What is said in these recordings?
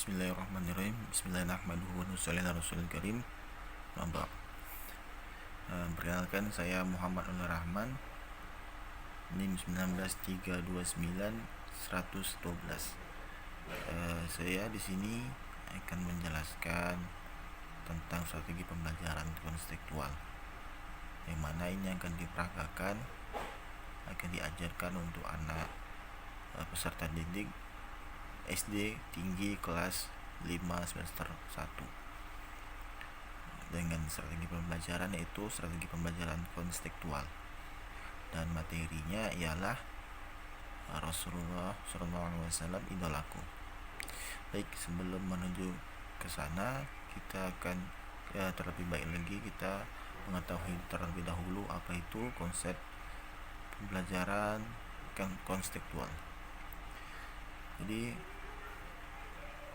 Bismillahirrahmanirrahim. Bismillahirrahmanirrahim. Mabak. Perkenalkan, saya Muhammad Nur Rahman. NIM 19329-112. Saya di sini akan menjelaskan tentang strategi pembelajaran kontekstual, yang mana ini akan diperagakan, akan diajarkan untuk anak peserta didik SD tinggi kelas 5 semester 1 dengan strategi pembelajaran, yaitu strategi pembelajaran kontekstual, dan materinya ialah Rasulullah SAW idolaku. Baik, sebelum menuju ke sana, kita akan terlebih baik lagi kita mengetahui terlebih dahulu apa itu konsep pembelajaran kontekstual. Jadi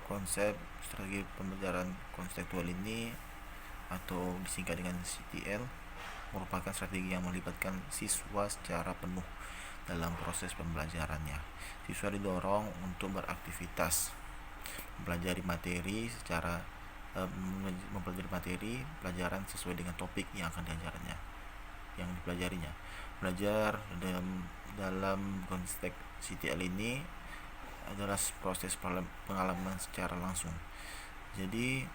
konsep strategi pembelajaran kontekstual ini, atau disingkat dengan CTL, merupakan strategi yang melibatkan siswa secara penuh dalam proses pembelajarannya. Siswa didorong untuk beraktivitas, mempelajari materi pelajaran sesuai dengan topik yang akan dipelajarinya. Belajar dalam konteks CTL ini adalah proses pengalaman secara langsung. Jadi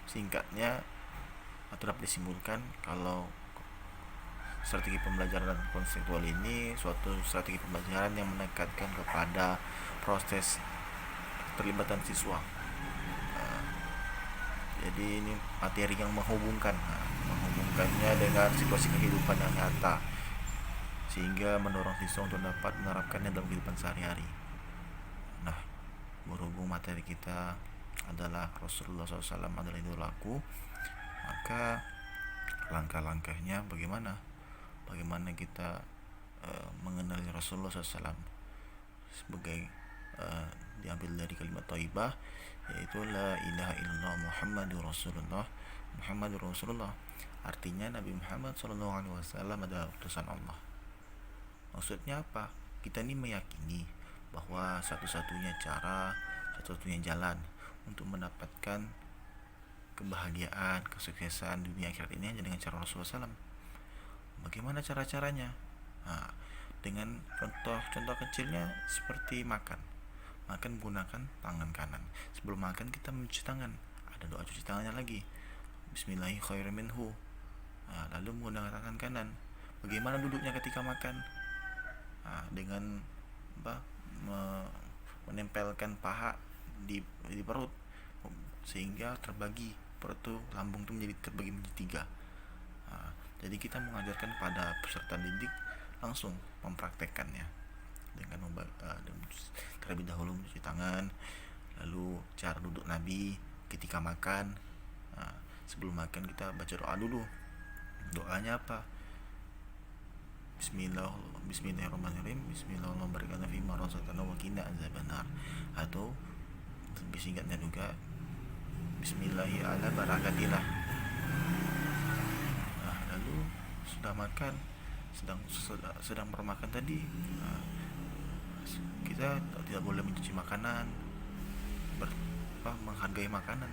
singkatnya, dapat disimpulkan kalau strategi pembelajaran kontekstual ini suatu strategi pembelajaran yang menekankan kepada proses keterlibatan siswa. Jadi ini materi yang menghubungkannya dengan situasi kehidupan yang nyata, sehingga mendorong siswa untuk dapat menerapkannya dalam kehidupan sehari-hari. Nah, berhubung materi kita adalah Rasulullah SAW adalah idolaku, maka langkah-langkahnya bagaimana kita mengenali Rasulullah SAW sebagai diambil dari kalimat thayyibah, yaitu la ilaha illallah Muhammadur Rasulullah. Artinya Nabi Muhammad SAW adalah utusan Allah. Maksudnya apa? Kita ini meyakini bahwa satu-satunya jalan untuk mendapatkan kebahagiaan, kesuksesan dunia akhirat ini hanya dengan cara Rasulullah SAW. Bagaimana cara-caranya? Dengan contoh kecilnya seperti makan menggunakan tangan kanan. Sebelum makan kita mencuci tangan, ada doa cuci tangannya lagi, Bismillahirrahmanirrahim. Lalu menggunakan tangan kanan. Bagaimana duduknya ketika makan? Dengan menempelkan paha di perut, sehingga terbagi perut itu, lambung itu terbagi menjadi 3. Jadi kita mengajarkan pada peserta didik langsung mempraktekkannya dengan terlebih dahulu mencuci tangan, lalu cara duduk Nabi ketika makan. Sebelum makan kita baca doa dulu. Doanya apa? Bismillahirrahmanirrahim. Bismillahirrahmanirrahim. Wa qina azabannar. Atau lebih singkatnya juga, Bismillahi ala barakatillah. Lalu sudah makan, sedang bermakan tadi, kita tidak boleh mencuci makanan, menghargai makanan,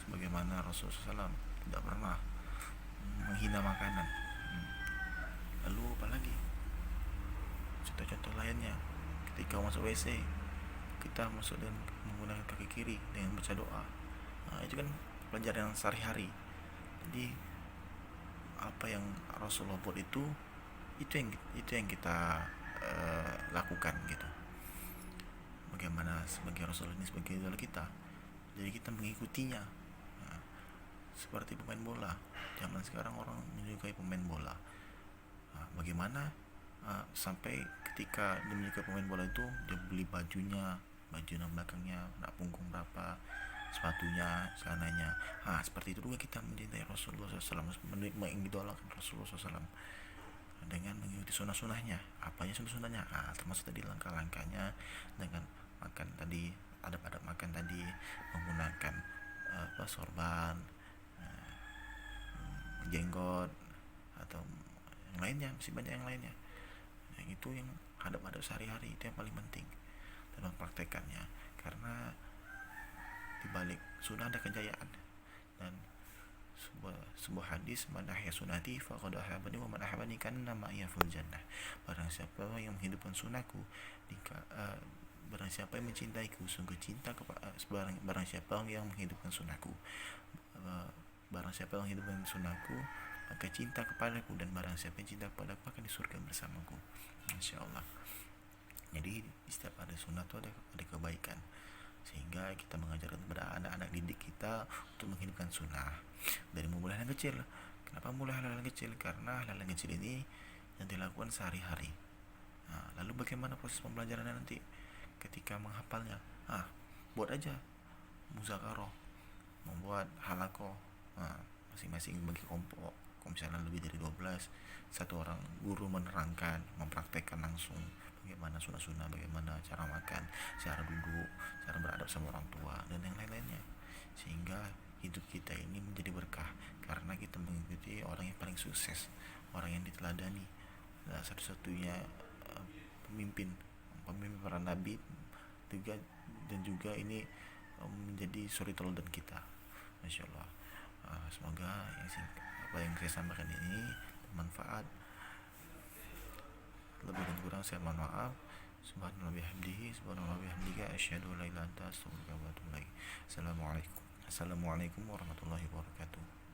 sebagaimana Rasulullah SAW tidak pernah menghina makanan. Lalu apalagi contoh-contoh lainnya, ketika masuk WC kita masuk dan menggunakan kaki kiri dengan baca doa. Itu kan pelajaran sehari-hari. Jadi apa yang Rasulullah buat itu yang kita lakukan gitu. Bagaimana sebagai Rasul ini sebagai idola kita, jadi kita mengikutinya. Seperti pemain bola, zaman sekarang orang menyukai pemain bola. Bagaimana sampai ketika dia menyukai pemain bola itu, dia beli baju belakangnya, punggung berapa, sepatunya, celananya. Seperti itu juga kita mencintai Rasulullah SAW, mengidolakan Rasulullah SAW dengan mengikuti sunnah-sunnahnya. Apanya sunnah-sunnahnya? Termasuk tadi langkah-langkahnya, dengan makan tadi, adab-adab makan tadi, menggunakan sorban, jenggot, atau yang lainnya, masih banyak yang lainnya. Yang itu yang adab-adab sehari-hari, itu yang paling penting dalam praktekannya. karena di balik sunnah ada kejayaan. Dan sebuah hadis, man ahya sunnati faqad ahabani wa man ahabani kana ma'iya fil jannah. Barang siapa yang menghidupkan sunnahku, barang siapa yang mencintaiku sungguh cinta kepada barang siapa yang menghidupkan sunnahku, barang siapa yang menghidupkan sunnahku maka cinta kepadaku, dan barang siapa yang cinta kepadaku akan di surga bersamaku, insyaallah. Jadi di setiap ada sunnah itu ada kebaikan, sehingga kita mengajarkan kepada anak-anak didik kita untuk menghidupkan sunnah dari memulai hal kecil. Kenapa mulai hal kecil? Karena hal kecil ini yang dilakukan sehari-hari. Nah, lalu bagaimana proses pembelajarannya nanti ketika menghafalnya? Buat aja muzakarah, membuat halakoh, masing-masing bagi kelompok. Kalau misalnya lebih dari 12, satu orang guru menerangkan, mempraktekkan langsung bagaimana sunnah-sunnah, bagaimana cara makan, cara duduk, cara beradab sama orang tua, dan yang lain-lainnya, sehingga hidup kita ini menjadi berkah karena kita mengikuti orang yang paling sukses, orang yang diteladani, satu-satunya pemimpin para nabi juga, dan juga ini menjadi suri teladan kita, masya Allah. Semoga apa yang saya sampaikan ini bermanfaat. Lebih dan kurang saya mohon maaf. Subhanallah bihamdihi, subhanallah bihamdika, asyhadu an la ilaha illa anta, astaghfiruka wa atubu ilaik. Assalamualaikum warahmatullahi wabarakatuh.